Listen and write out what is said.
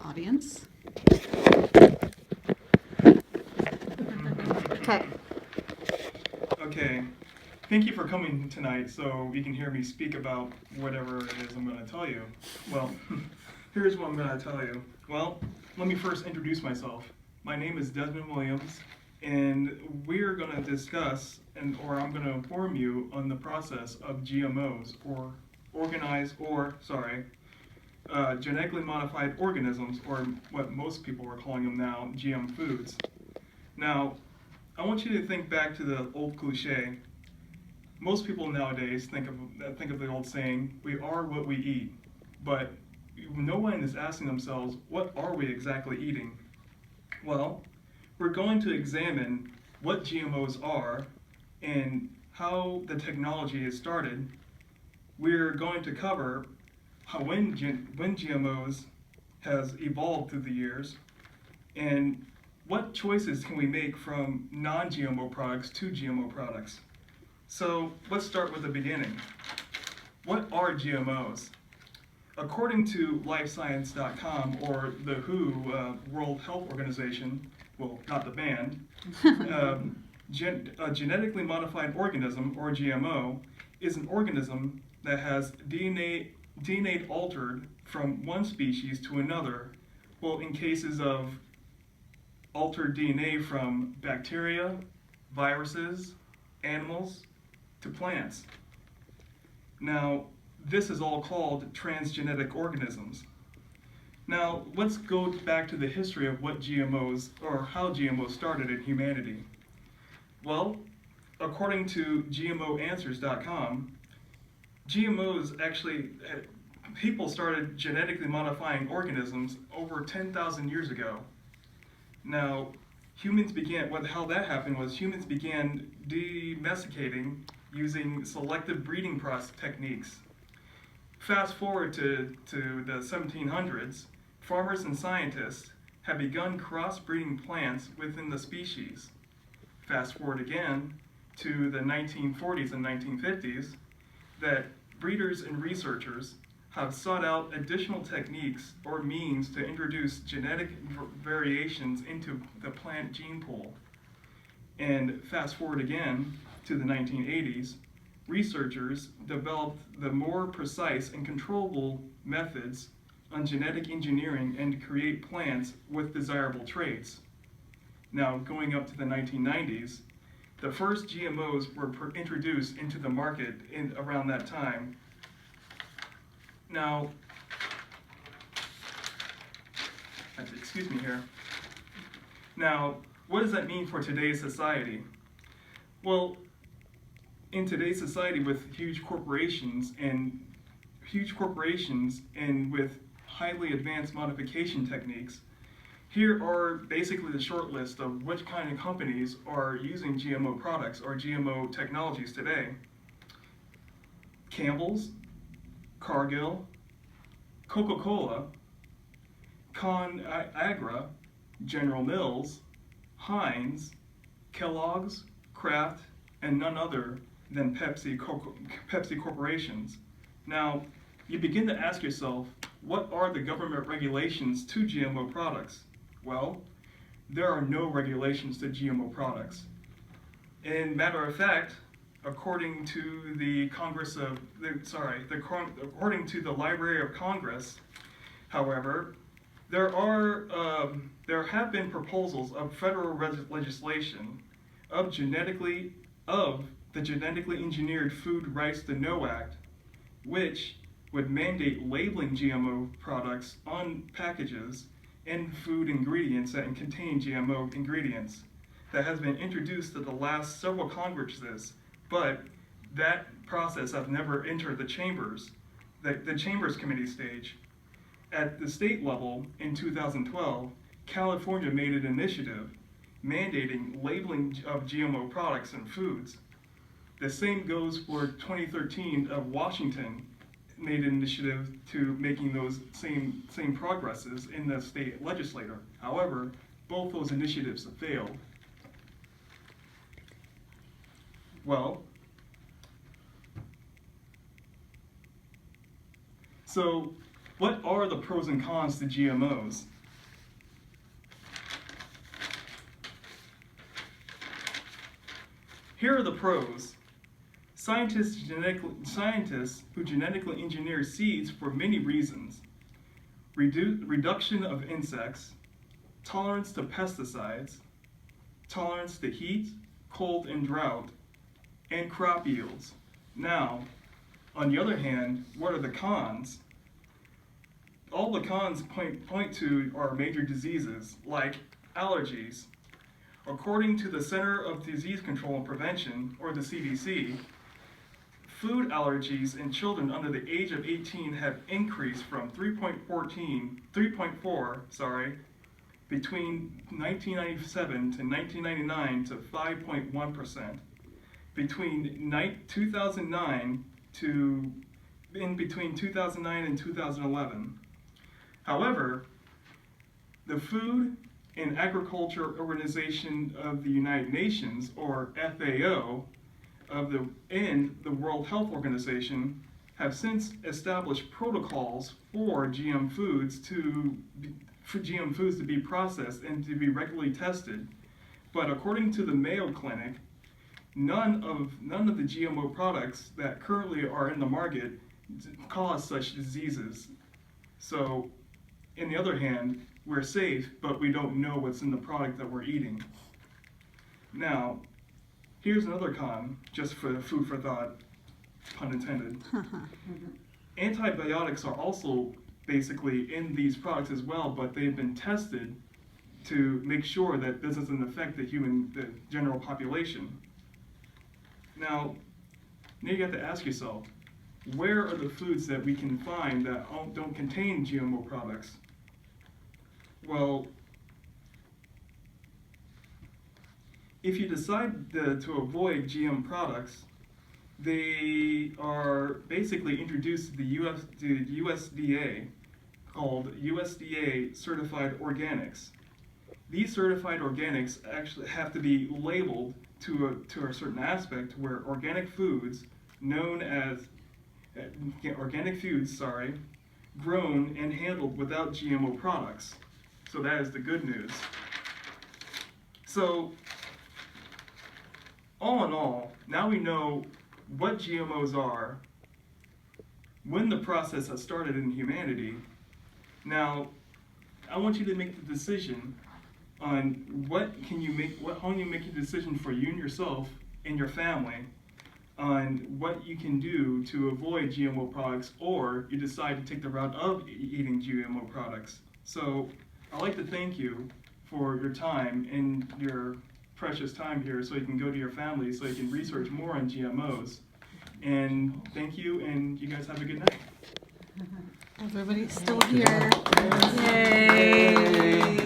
audience. Okay. Okay, thank you for coming tonight so you can hear me speak about whatever it is I'm going to tell you. Well, here's what I'm going to tell you. Well, let me first introduce myself. My name is Desmond Williams, and we're going to discuss, or I'm going to inform you on the process of GMOs, or genetically modified organisms, or what most people are calling them now, GM foods. Now, I want you to think back to the old cliche. Most people nowadays think of the old saying, "We are what we eat," but no one is asking themselves, what are we exactly eating? Well, we're going to examine what GMOs are and how the technology is started. We're going to cover when GMOs has evolved through the years, and what choices can we make from non-GMO products to GMO products. So let's start with the beginning. What are GMOs? According to lifescience.com, or the WHO, World Health Organization, well, not the band, a genetically modified organism, or GMO, is an organism that has DNA altered from one species to another, well, in cases of altered DNA from bacteria, viruses, animals, to plants. Now, this is all called transgenic organisms. Now, let's go back to the history of what GMOs, or how GMOs started in humanity. Well, according to GMOanswers.com, GMOs actually, people started genetically modifying organisms over 10,000 years ago. Now, how that happened was humans began domesticating using selective breeding process techniques. Fast forward to the 1700s, farmers and scientists had begun crossbreeding plants within the species. Fast forward again to the 1940s and 1950s, that breeders and researchers have sought out additional techniques or means to introduce genetic variations into the plant gene pool. And fast forward again to the 1980s, researchers developed the more precise and controllable methods on genetic engineering and to create plants with desirable traits. Now, going up to the 1990s, the first GMOs were introduced into the market around that time. Now, excuse me here. Now, what does that mean for today's society? Well, in today's society with huge corporations and with highly advanced modification techniques, here are basically the short list of which kind of companies are using GMO products or GMO technologies today. Campbell's, Cargill, Coca-Cola, ConAgra, General Mills, Heinz, Kellogg's, Kraft, and none other than Pepsi corporations. Now, you begin to ask yourself, what are the government regulations to GMO products? Well, there are no regulations to GMO products. In matter of fact, according to the according to the Library of Congress, however, there have been proposals of federal legislation of the Genetically Engineered Food Rights to Know Act, which would mandate labeling GMO products on packages and food ingredients that contain GMO ingredients. That has been introduced at the last several Congresses, but that process has never entered the chambers, the Chambers Committee stage. At the state level, in 2012, California made an initiative mandating labeling of GMO products and foods. The same goes for 2013 of Washington made an initiative to making those same progresses in the state legislature. However, both those initiatives have failed. Well, so what are the pros and cons to GMOs? Here are the pros. Scientists who genetically engineer seeds for many reasons. Reduction of insects, tolerance to pesticides, tolerance to heat, cold, and drought, and crop yields. Now, on the other hand, what are the cons? All the cons point to are major diseases like allergies. According to the Center of Disease Control and Prevention, or the CDC, food allergies in children under the age of 18 have increased from 3.4 between 1997 to 1999 to 5.1%. Between 2009 and 2011. However, the Food and Agriculture Organization of the United Nations, or FAO, and the World Health Organization have since established protocols for GM foods to be processed and to be regularly tested. But according to the Mayo Clinic, none of the GMO products that currently are in the market cause such diseases. So, on the other hand, we're safe, but we don't know what's in the product that we're eating. Now, here's another con, just for food for thought, pun intended. Antibiotics are also basically in these products as well, but they've been tested to make sure that this doesn't affect the general population. Now you have to ask yourself, where are the foods that we can find that don't contain GMO products? Well, if you decide to avoid GM products, they are basically introduced to the USDA, called USDA Certified Organics. These certified organics actually have to be labeled to a certain aspect where organic foods, known as grown and handled without GMO products. So that is the good news. So, all in all, now we know what GMOs are, when the process has started in humanity. Now, I want you to make the decision on how you make a decision for you and yourself and your family on what you can do to avoid GMO products, or you decide to take the route of eating GMO products. So I'd like to thank you for your time and your precious time here, so you can go to your family, so you can research more on GMOs. And thank you, and you guys have a good night. Everybody's still here. Yay!